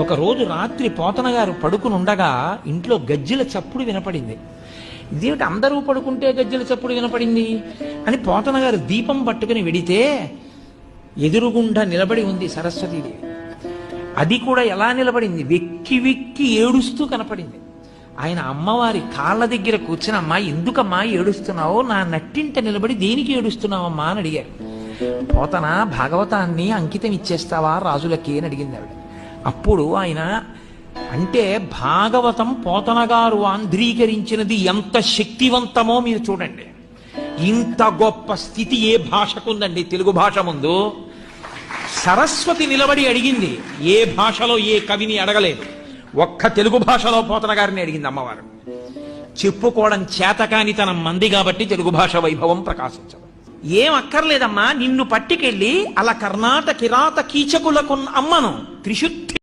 ఒక రోజు రాత్రి పోతన గారు పడుకుని ఉండగా ఇంట్లో గజ్జెల చప్పుడు వినపడింది. ఇదేమిటి అందరూ పడుకుంటే గజ్జెల చప్పుడు వినపడింది అని పోతన గారు దీపం పట్టుకుని వెడితే ఎదురుగుండా నిలబడి ఉంది సరస్వతీదేవి. అది కూడా ఎలా నిలబడింది, వెక్కి వెక్కి ఏడుస్తూ కనపడింది. ఆయన అమ్మవారి కాళ్ళ దగ్గర కూర్చుని, అమ్మా ఎందుకమ్మా ఏడుస్తున్నావో, నా నట్టింట నిలబడి దేనికి ఏడుస్తున్నావమ్మా అని అడిగారు. పోతన భాగవతాన్ని అంకితం ఇచ్చేస్తావా రాజులకి అని అడిగింది ఆవిడ. అప్పుడు ఆయన అంటే భాగవతం పోతన గారు ఆంధ్రీకరించినది ఎంత శక్తివంతమో మీరు చూడండి. ఇంత గొప్ప స్థితి ఏ భాషకుందండి తెలుగు భాష ముందు. సరస్వతి నిలబడి అడిగింది, ఏ భాషలో ఏ కవిని అడగలేదు, ఒక్క తెలుగు భాషలో పోతన గారిని అడిగింది అమ్మవారు. చెప్పుకోవడం చేతకాని తన మంది కాబట్టి తెలుగు భాష వైభవం ప్రకాశించదు. ఏం అక్కర్లేదమ్మా, నిన్ను పట్టుకెళ్ళి అలా కర్ణాటక కిరాత కీచకులకు అమ్మను త్రిశుద్ధి